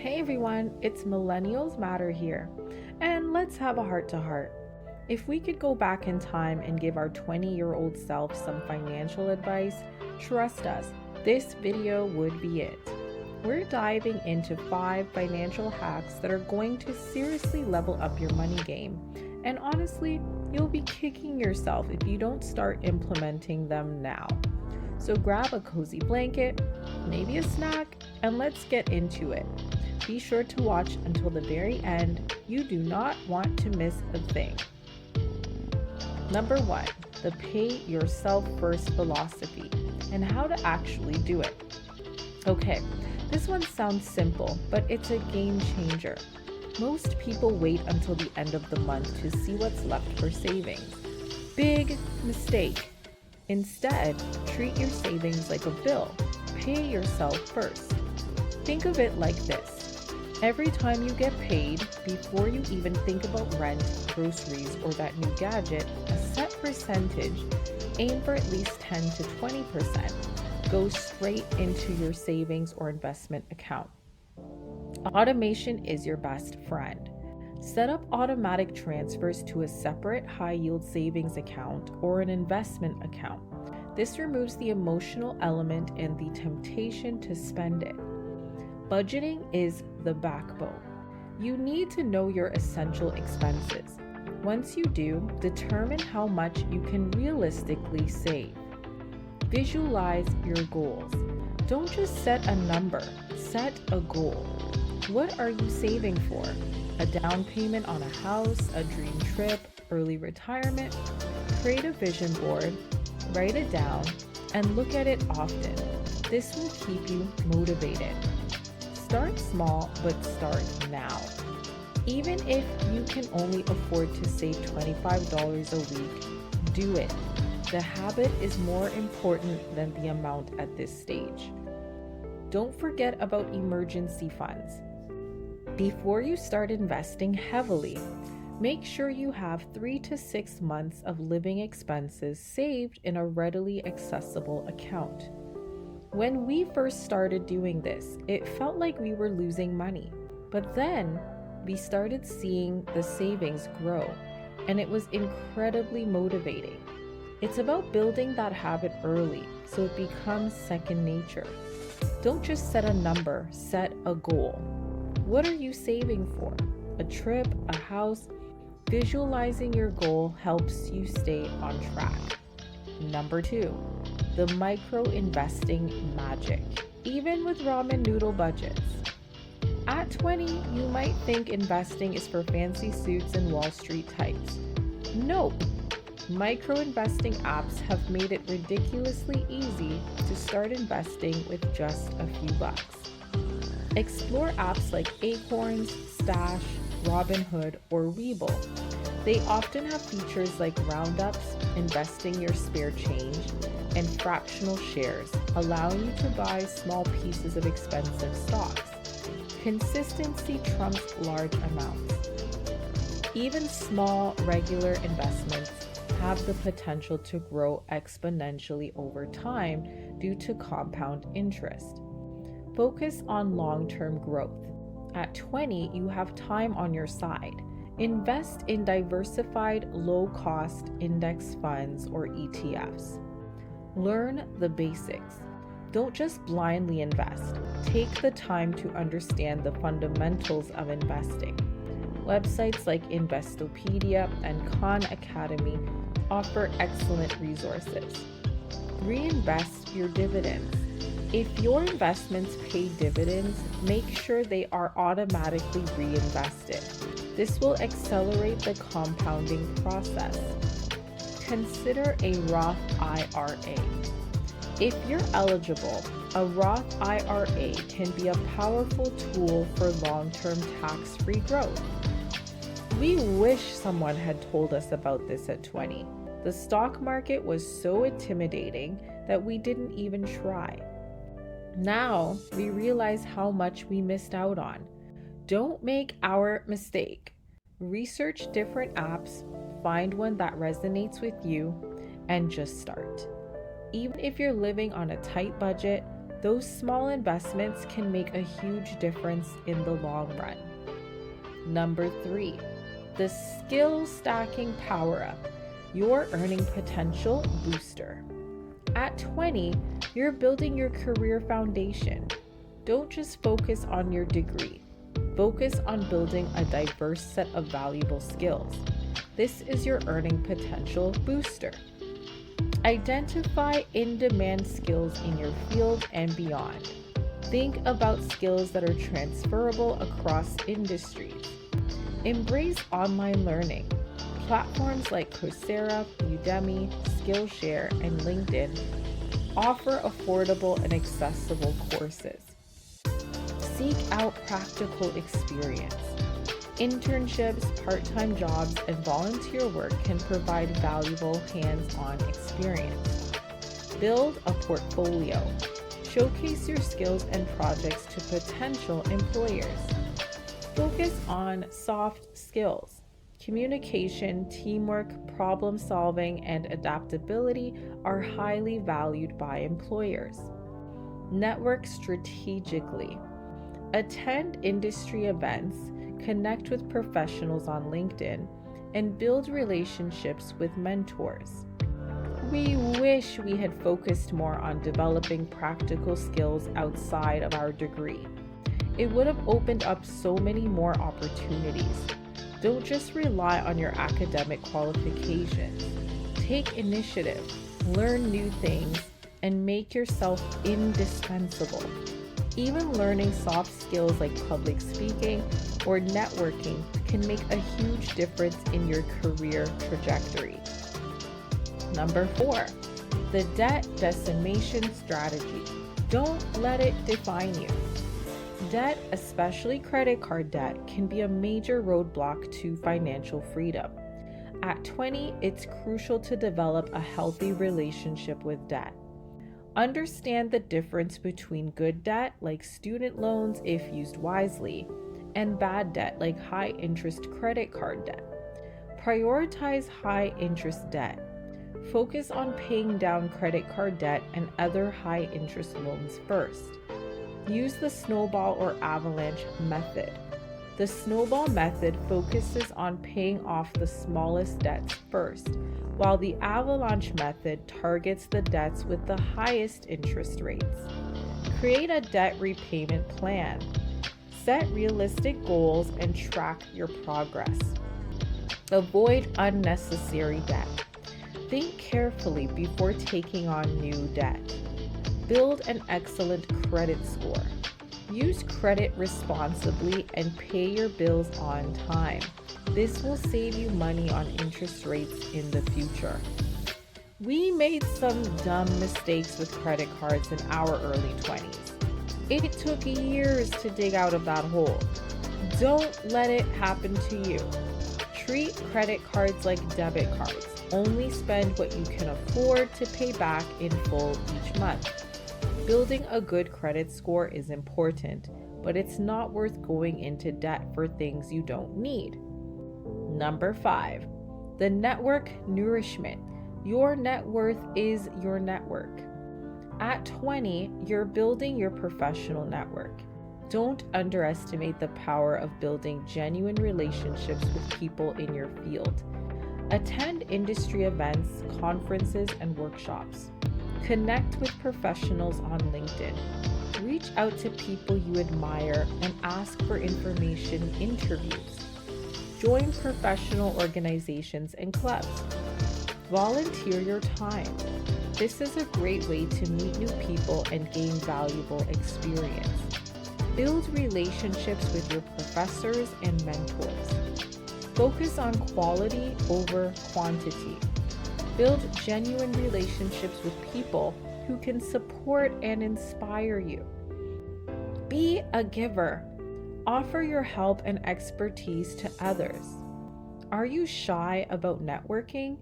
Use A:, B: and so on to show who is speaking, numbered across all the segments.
A: Hey everyone, it's Millennials Matter here, and let's have a heart to heart. If we could go back in time and give our 20-year-old self some financial advice, trust us, this video would be it. We're diving into 5 financial hacks that are going to seriously level up your money game, and honestly, you'll be kicking yourself if you don't start implementing them now. So grab a cozy blanket, maybe a snack, and let's get into it. Be sure to watch until the very end. You do not want to miss a thing. Number 1, the pay yourself first philosophy and how to actually do it. Okay, this one sounds simple, but it's a game changer. Most people wait until the end of the month to see what's left for savings. Big mistake. Instead, treat your savings like a bill. Pay yourself first. Think of it like this. Every time you get paid, before you even think about rent, groceries, or that new gadget, a set percentage, aim for at least 10 to 20%, goes straight into your savings or investment account. Automation is your best friend. Set up automatic transfers to a separate high-yield savings account or an investment account. This removes the emotional element and the temptation to spend it. Budgeting is the backbone. You need to know your essential expenses. Once you do, determine how much you can realistically save. Visualize your goals. Don't just set a number, set a goal. What are you saving for? A down payment on a house, a dream trip, early retirement? Create a vision board, write it down, and look at it often. This will keep you motivated. Start small, but start now. Even if you can only afford to save $25 a week, do it. The habit is more important than the amount at this stage. Don't forget about emergency funds. Before you start investing heavily, make sure you have 3 to 6 months of living expenses saved in a readily accessible account. When we first started doing this, it felt like we were losing money. But then we started seeing the savings grow, and it was incredibly motivating. It's about building that habit early so it becomes second nature. Don't just set a number, set a goal. What are you saving for? A trip, a house? Visualizing your goal helps you stay on track. Number 2, the micro investing magic, even with ramen noodle budgets. At 20, you might think investing is for fancy suits and Wall Street types. Nope. Micro investing apps have made it ridiculously easy to start investing with just a few bucks. Explore apps like Acorns, Stash, Robinhood, or Webull. They often have features like roundups, investing your spare change, and fractional shares, allowing you to buy small pieces of expensive stocks. Consistency trumps large amounts. Even small, regular investments have the potential to grow exponentially over time due to compound interest. Focus on long-term growth. At 20, you have time on your side. Invest in diversified, low-cost index funds or ETFs. Learn the basics. Don't just blindly invest. Take the time to understand the fundamentals of investing. Websites like Investopedia and Khan Academy offer excellent resources. Reinvest your dividends. If your investments pay dividends, make sure they are automatically reinvested. This will accelerate the compounding process. Consider a Roth IRA. If you're eligible, a Roth IRA can be a powerful tool for long-term tax-free growth. We wish someone had told us about this at 20. The stock market was so intimidating that we didn't even try. Now we realize how much we missed out on. Don't make our mistake. Research different apps, find one that resonates with you, and just start. Even if you're living on a tight budget, Those small investments can make a huge difference in the long run. Number 3, the skill stacking power up, your earning potential booster. At 20, you're building your career foundation. Don't just focus on your degree. Focus on building a diverse set of valuable skills. This is your earning potential booster. Identify in-demand skills in your field and beyond. Think about skills that are transferable across industries. Embrace online learning. Platforms like Coursera, Udemy, Skillshare, and LinkedIn offer affordable and accessible courses. Seek out practical experience. Internships, part-time jobs, and volunteer work can provide valuable hands-on experience. Build a portfolio. Showcase your skills and projects to potential employers. Focus on soft skills. Communication, teamwork, problem solving, and adaptability are highly valued by employers. Network strategically. Attend industry events, connect with professionals on LinkedIn, and build relationships with mentors. We wish we had focused more on developing practical skills outside of our degree. It would have opened up so many more opportunities. Don't just rely on your academic qualifications. Take initiative, learn new things, and make yourself indispensable. Even learning soft skills like public speaking or networking can make a huge difference in your career trajectory. Number 4, the debt decimation strategy. Don't let it define you. Debt, especially credit card debt, can be a major roadblock to financial freedom. At 20, it's crucial to develop a healthy relationship with debt. Understand the difference between good debt, like student loans if used wisely, and bad debt, like high-interest credit card debt. Prioritize high-interest debt. Focus on paying down credit card debt and other high-interest loans first. Use the snowball or avalanche method. The snowball method focuses on paying off the smallest debts first, while the avalanche method targets the debts with the highest interest rates. Create a debt repayment plan. Set realistic goals and track your progress. Avoid unnecessary debt. Think carefully before taking on new debt. Build an excellent credit score. Use credit responsibly and pay your bills on time. This will save you money on interest rates in the future. We made some dumb mistakes with credit cards in our early 20s. It took years to dig out of that hole. Don't let it happen to you. Treat credit cards like debit cards. Only spend what you can afford to pay back in full each month. Building a good credit score is important, but it's not worth going into debt for things you don't need. Number 5, the network nourishment. Your net worth is your network. At 20, you're building your professional network. Don't underestimate the power of building genuine relationships with people in your field. Attend industry events, conferences, and workshops. Connect with professionals on LinkedIn. Reach out to people you admire and ask for information interviews. Join professional organizations and clubs. Volunteer your time. This is a great way to meet new people and gain valuable experience. Build relationships with your professors and mentors. Focus on quality over quantity. Build genuine relationships with people who can support and inspire you. Be a giver. Offer your help and expertise to others. Are you shy about networking?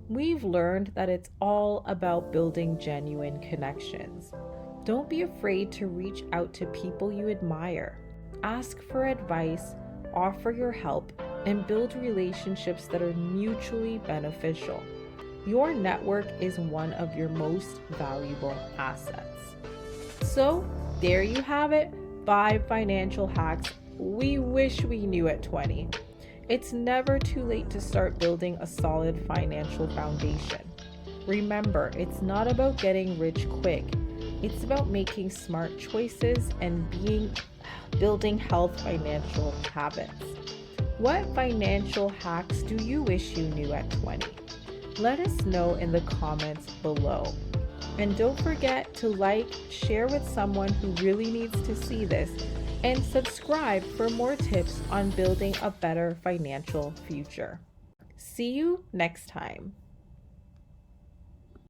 A: We've learned that it's all about building genuine connections. Don't be afraid to reach out to people you admire. Ask for advice, offer your help, and build relationships that are mutually beneficial. Your network is one of your most valuable assets. So, there you have it, 5 financial hacks we wish we knew at 20. It's never too late to start building a solid financial foundation. Remember, it's not about getting rich quick. It's about making smart choices and building health financial habits. What financial hacks do you wish you knew at 20? Let us know in the comments below. And don't forget to like, share with someone who really needs to see this, and subscribe for more tips on building a better financial future. See you next time.